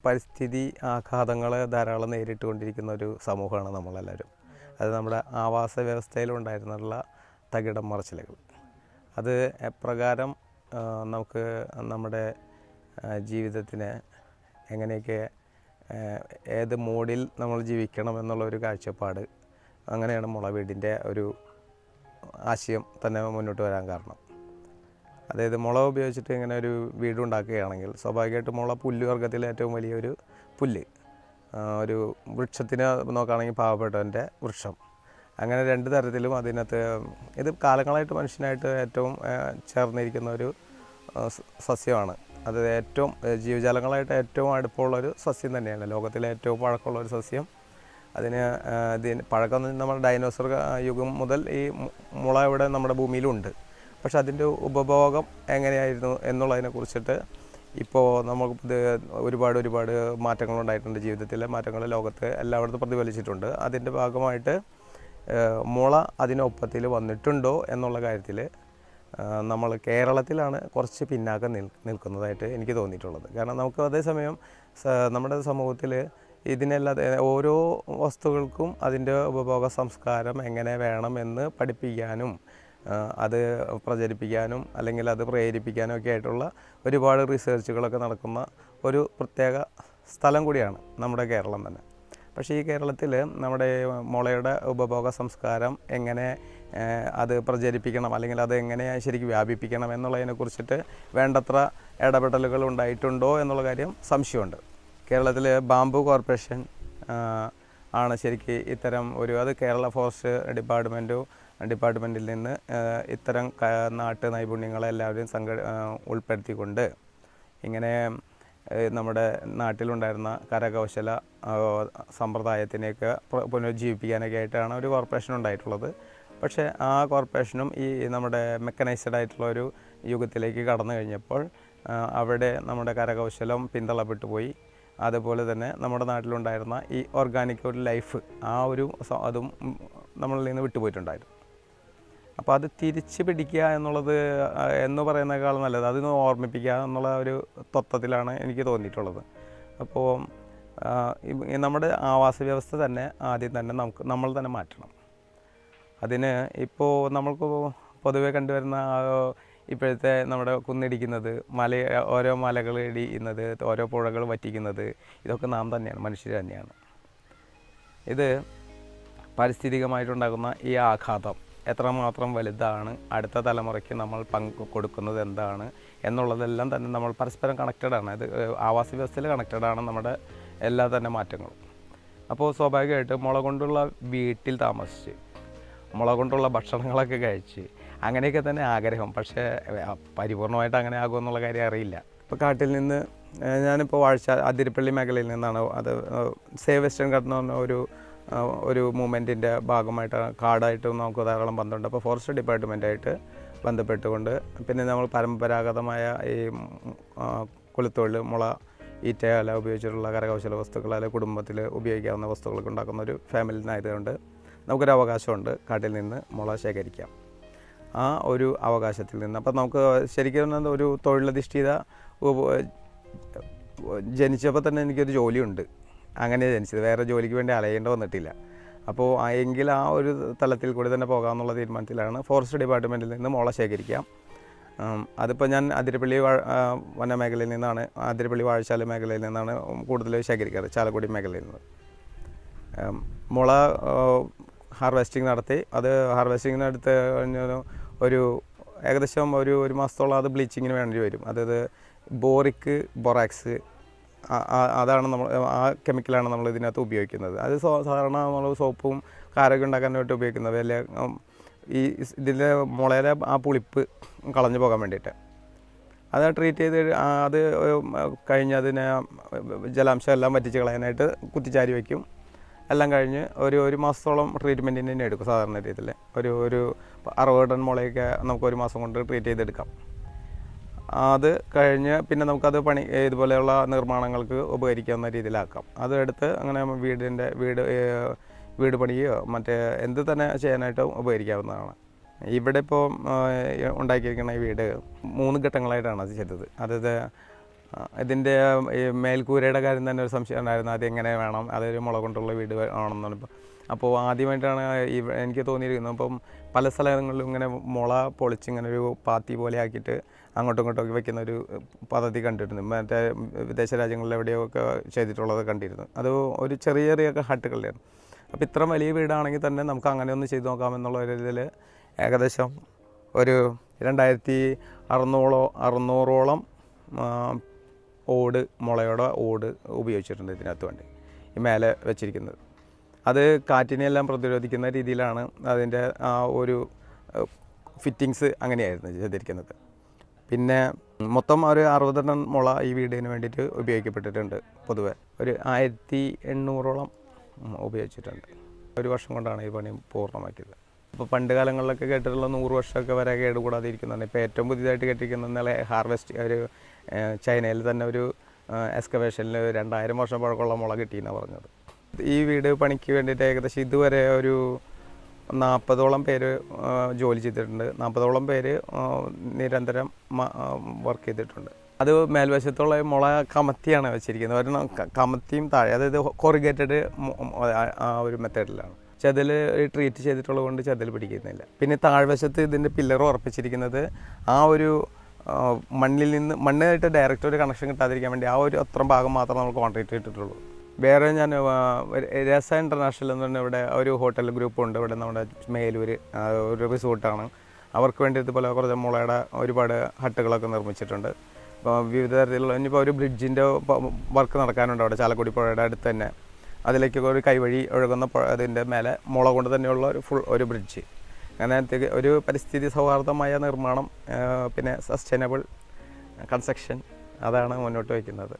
പരിസ്ഥിതി ആഘാതങ്ങൾ ധാരാളം നേരിട്ടുകൊണ്ടിരിക്കുന്ന ഒരു സമൂഹമാണ് നമ്മളെല്ലാവരും. അത് നമ്മുടെ ആവാസ വ്യവസ്ഥയിലുണ്ടായിരുന്നുള്ള തകിടം മറിച്ചിലുകൾ, അത് എപ്രകാരം നമുക്ക് നമ്മുടെ ജീവിതത്തിനെ എങ്ങനെയൊക്കെ ഏത് മോഡിൽ നമ്മൾ ജീവിക്കണം എന്നുള്ളൊരു കാഴ്ചപ്പാട്, അങ്ങനെയാണ് മുള വീടിൻ്റെ ഒരു ആശയം തന്നെ മുന്നോട്ട് വരാൻ കാരണം. അതായത് മുള ഉപയോഗിച്ചിട്ട് ഇങ്ങനെ ഒരു വീടുണ്ടാക്കുകയാണെങ്കിൽ സ്വാഭാവികമായിട്ട് മുള പുല്ല് വർഗ്ഗത്തിലെ ഏറ്റവും വലിയൊരു പുല്ല്, ഒരു വൃക്ഷത്തിന് നോക്കുകയാണെങ്കിൽ പാവപ്പെട്ടവൻ്റെ വൃക്ഷം, അങ്ങനെ രണ്ട് തരത്തിലും അതിനകത്ത് ഇത് കാലങ്ങളായിട്ട് മനുഷ്യനായിട്ട് ഏറ്റവും ചേർന്നിരിക്കുന്ന ഒരു സസ്യമാണ്. അത് ഏറ്റവും ജീവജാലങ്ങളായിട്ട് ഏറ്റവും അടുപ്പമുള്ളൊരു സസ്യം തന്നെയാണ്, ലോകത്തിലെ ഏറ്റവും പഴക്കമുള്ളൊരു സസ്യം. ഇതിന് പഴക്കം നമ്മുടെ ഡൈനോസർ യുഗം മുതൽ ഈ മുള ഇവിടെ നമ്മുടെ ഭൂമിയിലുണ്ട്. പക്ഷെ അതിൻ്റെ ഉപഭോഗം എങ്ങനെയായിരുന്നു എന്നുള്ളതിനെ കുറിച്ചിട്ട് ഇപ്പോൾ നമുക്ക് ഒരുപാട് മാറ്റങ്ങളുണ്ടായിട്ടുണ്ട്. ജീവിതത്തിലെ മാറ്റങ്ങൾ ലോകത്ത് എല്ലായിടത്തും പ്രതിഫലിച്ചിട്ടുണ്ട്. അതിൻ്റെ ഭാഗമായിട്ട് മുള അതിനൊപ്പത്തിൽ വന്നിട്ടുണ്ടോ എന്നുള്ള കാര്യത്തിൽ നമ്മൾ കേരളത്തിലാണ് കുറച്ച് പിന്നാക്കം നിൽക്കുന്നതായിട്ട് എനിക്ക് തോന്നിയിട്ടുള്ളത്. കാരണം നമുക്ക് അതേസമയം നമ്മുടെ സമൂഹത്തിൽ ഇതിനല്ലാതെ ഓരോ വസ്തുക്കൾക്കും അതിൻ്റെ ഉപഭോഗ സംസ്കാരം എങ്ങനെ വേണമെന്ന് പഠിപ്പിക്കാനും അത് പ്രചരിപ്പിക്കാനും അല്ലെങ്കിൽ അത് പ്രേരിപ്പിക്കാനും ഒക്കെ ആയിട്ടുള്ള ഒരുപാട് റിസർച്ചുകളൊക്കെ നടക്കുന്ന ഒരു പ്രത്യേക സ്ഥലം കൂടിയാണ് നമ്മുടെ കേരളം തന്നെ. പക്ഷേ ഈ കേരളത്തിൽ നമ്മുടെ മുളയുടെ ഉപഭോഗ സംസ്കാരം എങ്ങനെ അത് പ്രചരിപ്പിക്കണം അല്ലെങ്കിൽ അത് എങ്ങനെ ശരിക്കും വ്യാപിപ്പിക്കണം എന്നുള്ളതിനെക്കുറിച്ചിട്ട് വേണ്ടത്ര ഇടപെടലുകൾ ഉണ്ടായിട്ടുണ്ടോ എന്നുള്ള കാര്യം സംശയമുണ്ട്. കേരളത്തിൽ ബാംബു കോർപ്പറേഷൻ ആണ് ശരിക്കും ഇത്തരം അത് കേരള ഫോറസ്റ്റ് ഡിപ്പാർട്ട്മെൻറ്റിൽ നിന്ന് ഇത്തരം നാട്ട് നൈപുണ്യങ്ങളെ എല്ലാവരും ഉൾപ്പെടുത്തിക്കൊണ്ട് ഇങ്ങനെ നമ്മുടെ നാട്ടിലുണ്ടായിരുന്ന കരകൗശല സമ്പ്രദായത്തിനെയൊക്കെ പുനരുജ്ജീവിപ്പിക്കാനൊക്കെ ആയിട്ടാണ് ഒരു കോർപ്പറേഷൻ ഉണ്ടായിട്ടുള്ളത്. പക്ഷേ ആ കോർപ്പറേഷനും ഈ നമ്മുടെ മെക്കനൈസ്ഡ് ആയിട്ടുള്ള ഒരു യുഗത്തിലേക്ക് കടന്നു കഴിഞ്ഞപ്പോൾ അവിടെ നമ്മുടെ കരകൗശലം പിന്തള്ളപ്പെട്ടു പോയി. അതുപോലെ തന്നെ നമ്മുടെ നാട്ടിലുണ്ടായിരുന്ന ഈ ഓർഗാനിക് ഒരു ലൈഫ് അതും നമ്മളിൽ നിന്ന് വിട്ടുപോയിട്ടുണ്ടായിരുന്നു. അപ്പോൾ അത് തിരിച്ച് പിടിക്കുക എന്നുള്ളത് എന്ന് പറയുന്നതിനേക്കാൾ നല്ലത് അതിന് ഓർമ്മിപ്പിക്കുക എന്നുള്ള ഒരു തത്വത്തിലാണ് എനിക്ക് തോന്നിയിട്ടുള്ളത്. അപ്പോൾ നമ്മുടെ ആവാസ വ്യവസ്ഥ തന്നെ ആദ്യം തന്നെ നമ്മൾ തന്നെ മാറ്റണം. അതിന് ഇപ്പോൾ നമ്മൾക്ക് പൊതുവെ കണ്ടുവരുന്ന ഇപ്പോഴത്തെ നമ്മുടെ കുന്നിടിക്കുന്നത്, ഓരോ മലകൾ ഇടിയുന്നത്, ഓരോ പുഴകൾ വറ്റിക്കുന്നത്, ഇതൊക്കെ നാം തന്നെയാണ്, മനുഷ്യർ തന്നെയാണ്. ഇത് പാരിസ്ഥിതികമായിട്ടുണ്ടാകുന്ന ഈ ആഘാതം എത്രമാത്രം വലുതാണ്, അടുത്ത തലമുറയ്ക്ക് നമ്മൾ കൊടുക്കുന്നത് എന്താണ് എന്നുള്ളതെല്ലാം തന്നെ നമ്മൾ പരസ്പരം കണക്റ്റഡാണ്. ഇത് ആവാസ വ്യവസ്ഥയിൽ കണക്റ്റഡാണ് നമ്മുടെ എല്ലാ തന്നെ മാറ്റങ്ങളും. അപ്പോൾ സ്വാഭാവികമായിട്ട് മുള കൊണ്ടുള്ള വീട്ടിൽ താമസിച്ച് മുള കൊണ്ടുള്ള ഭക്ഷണങ്ങളൊക്കെ കഴിച്ച് അങ്ങനെയൊക്കെ തന്നെ ആഗ്രഹം. പക്ഷേ പരിപൂർണമായിട്ട് അങ്ങനെ ആകുമെന്നുള്ള കാര്യം അറിയില്ല. ഇപ്പോൾ കാട്ടിൽ നിന്ന് ഞാനിപ്പോൾ അതിരപ്പള്ളി മേഖലയിൽ നിന്നാണ്. അത് സേവ് വെസ്റ്റേൺ ഘട്ട് എന്ന് പറഞ്ഞ ഒരു മൂവ്മെൻറ്റിൻ്റെ ഭാഗമായിട്ട് കാടായിട്ട് നമുക്ക് ധാരാളം ബന്ധമുണ്ട്. അപ്പോൾ ഫോറസ്റ്റ് ഡിപ്പാർട്ട്മെൻറ്റായിട്ട് ബന്ധപ്പെട്ടുകൊണ്ട് പിന്നെ നമ്മൾ പരമ്പരാഗതമായ ഈ കുലത്തൊഴിൽ, മുള, ഈറ്റ ഉപയോഗിച്ചിട്ടുള്ള കരകൗശല വസ്തുക്കൾ അല്ലെങ്കിൽ കുടുംബത്തിൽ ഉപയോഗിക്കാവുന്ന വസ്തുക്കളൊക്കെ ഉണ്ടാക്കുന്ന ഒരു ഫാമിലി നിന്നായതുകൊണ്ട് നമുക്കൊരു അവകാശമുണ്ട് കാട്ടിൽ നിന്ന് മുള ശേഖരിക്കാം. ആ ഒരു അവകാശത്തിൽ നിന്ന് അപ്പോൾ നമുക്ക് ശരിക്കും ഒരു തൊഴിലധിഷ്ഠിത ജനിച്ചപ്പോൾ തന്നെ എനിക്കൊരു ജോലിയുണ്ട്. അങ്ങനെ ജനിച്ചത്, വേറെ ജോലിക്ക് വേണ്ടി അലയേണ്ട വന്നിട്ടില്ല. അപ്പോൾ എങ്കിൽ ആ ഒരു തലത്തിൽ കൂടി തന്നെ പോകാമെന്നുള്ള തീരുമാനത്തിലാണ് ഫോറസ്റ്റ് ഡിപ്പാർട്ട്മെൻറ്റിൽ നിന്ന് മുള ശേഖരിക്കാം. അതിപ്പോൾ ഞാൻ അതിരപ്പള്ളി വനമേഖലയിൽ നിന്നാണ്, അതിരപ്പള്ളി വാഴശാല മേഖലയിൽ നിന്നാണ് കൂടുതൽ ശേഖരിക്കാറ്, ചാലക്കുടി മേഖലയിൽ നിന്ന്. മുള ഹാർവെസ്റ്റിംഗ് നടത്തി അത് ഹാർവെസ്റ്റിങ്ങിനടുത്ത് ഏകദേശം ഒരു മാസത്തോളം അത് ബ്ലീച്ചിങ്ങിന് വേണ്ടി വരും. അതായത് ബോറാക്സ് അതാണ് ആ കെമിക്കലാണ് നമ്മൾ ഇതിനകത്ത് ഉപയോഗിക്കുന്നത്. അത് സാധാരണ നമ്മൾ സോപ്പും കാരൊക്കെ ഉണ്ടാക്കാനായിട്ട് ഉപയോഗിക്കുന്നത് ഇതിൻ്റെ മുളയിലെ ആ പുളിപ്പ് കളഞ്ഞു പോകാൻ വേണ്ടിയിട്ട്. അത് ട്രീറ്റ് ചെയ്ത് അത് കഴിഞ്ഞ് അതിനെ ജലാംശം എല്ലാം വറ്റിച്ച് കളയാനായിട്ട് കുത്തിച്ചാരി വയ്ക്കും. എല്ലാം കഴിഞ്ഞ് ഒരു മാസത്തോളം ട്രീറ്റ്മെൻറ്റിന് തന്നെ എടുക്കും. സാധാരണ രീതിയിൽ ഒരു 60 ടൺ മുളയൊക്കെ നമുക്ക് ഒരു മാസം കൊണ്ട് ട്രീറ്റ് ചെയ്തെടുക്കാം. അത് കഴിഞ്ഞ് പിന്നെ നമുക്കത് ഇതുപോലെയുള്ള നിർമ്മാണങ്ങൾക്ക് ഉപകരിക്കാവുന്ന രീതിയിലാക്കാം. അതെടുത്ത് അങ്ങനെ വീട് പണിയോ മറ്റേ എന്ത് തന്നെ ചെയ്യാനായിട്ട് ഉപകരിക്കാവുന്നതാണ്. ഇവിടെ ഇപ്പോൾ ഉണ്ടാക്കിയിരിക്കുന്ന ഈ വീട് 3 ഘട്ടങ്ങളായിട്ടാണ് അത് ചെയ്തത്. അതായത് ഇതിൻ്റെ ഈ മേൽക്കൂരയുടെ കാര്യം തന്നെ ഒരു സംശയം ഉണ്ടായിരുന്നു, അതെങ്ങനെ വേണം, അതൊരു മുള കൊണ്ടുള്ള വീട് ആണെന്നാണ്. അപ്പോൾ ആദ്യമായിട്ടാണ് എനിക്ക് തോന്നിയിരിക്കുന്നത്. അപ്പം പല സ്ഥലങ്ങളിലും ഇങ്ങനെ മുള പൊളിച്ചിങ്ങനെ ഒരു പാത്തി പോലെ ആക്കിയിട്ട് അങ്ങോട്ടും ഇങ്ങോട്ടൊക്കെ വെക്കുന്ന ഒരു പദ്ധതി കണ്ടിരുന്നു. മറ്റേ വിദേശ രാജ്യങ്ങളിൽ എവിടെയൊക്കെ ചെയ്തിട്ടുള്ളത് കണ്ടിരുന്നു. അത് ഒരു ചെറിയ ചെറിയൊക്കെ ഹട്ടുകളിലായിരുന്നു. അപ്പോൾ ഇത്ര വലിയ വീടാണെങ്കിൽ തന്നെ നമുക്ക് അങ്ങനെ ഒന്ന് ചെയ്ത് നോക്കാമെന്നുള്ള ഒരു ഇതിൽ ഏകദേശം ഒരു 2600ഓളം ഓട്, മുളയുടെ ഓട് ഉപയോഗിച്ചിട്ടുണ്ട് ഇതിനകത്ത് വേണ്ടി ഈ മേലെ വെച്ചിരിക്കുന്നത്. അത് കാറ്റിനെല്ലാം പ്രതിരോധിക്കുന്ന രീതിയിലാണ് അതിൻ്റെ ആ ഒരു ഫിറ്റിങ്സ് അങ്ങനെയായിരുന്നു ചെയ്തിരിക്കുന്നത്. പിന്നെ മൊത്തം ഒരു 60 മുള ഈ വീടിന് വേണ്ടിയിട്ട് ഉപയോഗിക്കപ്പെട്ടിട്ടുണ്ട്. പൊതുവെ ഒരു 1800ഓളം ഉപയോഗിച്ചിട്ടുണ്ട്. ഒരു വർഷം കൊണ്ടാണ് ഈ പണി പൂർണ്ണമാക്കിയത്. ഇപ്പോൾ പണ്ട് കാലങ്ങളിലൊക്കെ കേട്ടിട്ടുള്ള 100 വർഷമൊക്കെ വരെ കേടുകൂടാതെ ഇരിക്കുന്നതാണ്. ഇപ്പോൾ ഏറ്റവും പുതിയതായിട്ട് കേട്ടിരിക്കുന്ന ഹാർവെസ്റ്റ് ഒരു ചൈനയിൽ തന്നെ ഒരു എക്സ്കവേഷനിൽ 2000 വർഷം പഴക്കമുള്ള മുള കിട്ടിയെന്നാണ് പറഞ്ഞത്. ഈ വീട് പണിക്ക് വേണ്ടിയിട്ട് ഏകദേശം ഇതുവരെ ഒരു 40ഓളം പേര് ജോലി ചെയ്തിട്ടുണ്ട്. 40ഓളം പേര് നിരന്തരം വർക്ക് ചെയ്തിട്ടുണ്ട്. അത് മേൽവശത്തുള്ള മുള കമത്തിയാണ് വെച്ചിരിക്കുന്നത്. ഒരെണ്ണം കമത്തിയും താഴെ, അതായത് കൊറിഗേറ്റഡ് ആ ഒരു മെത്തേഡിലാണ്. ചെതൽ ട്രീറ്റ് ചെയ്തിട്ടുള്ളത് കൊണ്ട് ചെതൽ പിടിക്കുന്നില്ല. പിന്നെ താഴ്വശത്ത് ഇതിൻ്റെ പില്ലർ ഉറപ്പിച്ചിരിക്കുന്നത് ആ ഒരു മണ്ണായിട്ട് ഡയറക്റ്റ് ഒരു കണക്ഷൻ കിട്ടാതിരിക്കാൻ വേണ്ടി ആ ഒരു അത്ര ഭാഗം മാത്രം നമ്മൾ കോൺക്രീറ്റ് ഇട്ടിട്ടുള്ളൂ. വേറെ ഞാൻ രസ ഇൻ്റർനാഷണൽ എന്ന് പറഞ്ഞാൽ ഇവിടെ ഒരു ഹോട്ടൽ ഗ്രൂപ്പുണ്ട്. ഇവിടെ നമ്മുടെ മേലൂർ ഒരു റിസോർട്ടാണ്. അവർക്ക് വേണ്ടി ഇതുപോലെ കുറച്ച് മുളയുടെ ഒരുപാട് ഹട്ടുകളൊക്കെ നിർമ്മിച്ചിട്ടുണ്ട്. ഇപ്പോൾ വിവിധ തരത്തിലുള്ള ഇനിയിപ്പോൾ ഒരു ബ്രിഡ്ജിൻ്റെ വർക്ക് നടക്കാനുണ്ട് അവിടെ ചാലക്കുടി പുഴയുടെ അടുത്ത് തന്നെ. അതിലേക്ക് ഒരു കൈവഴി ഒഴുകുന്ന അതിൻ്റെ മേലെ മുള കൊണ്ട് തന്നെയുള്ള ഒരു ബ്രിഡ്ജ്. അങ്ങനത്തെ ഒരു പരിസ്ഥിതി സൗഹാർദ്ദമായ നിർമ്മാണം, പിന്നെ സസ്റ്റൈനബിൾ കൺസ്ട്രക്ഷൻ, അതാണ് മുന്നോട്ട് വയ്ക്കുന്നത്.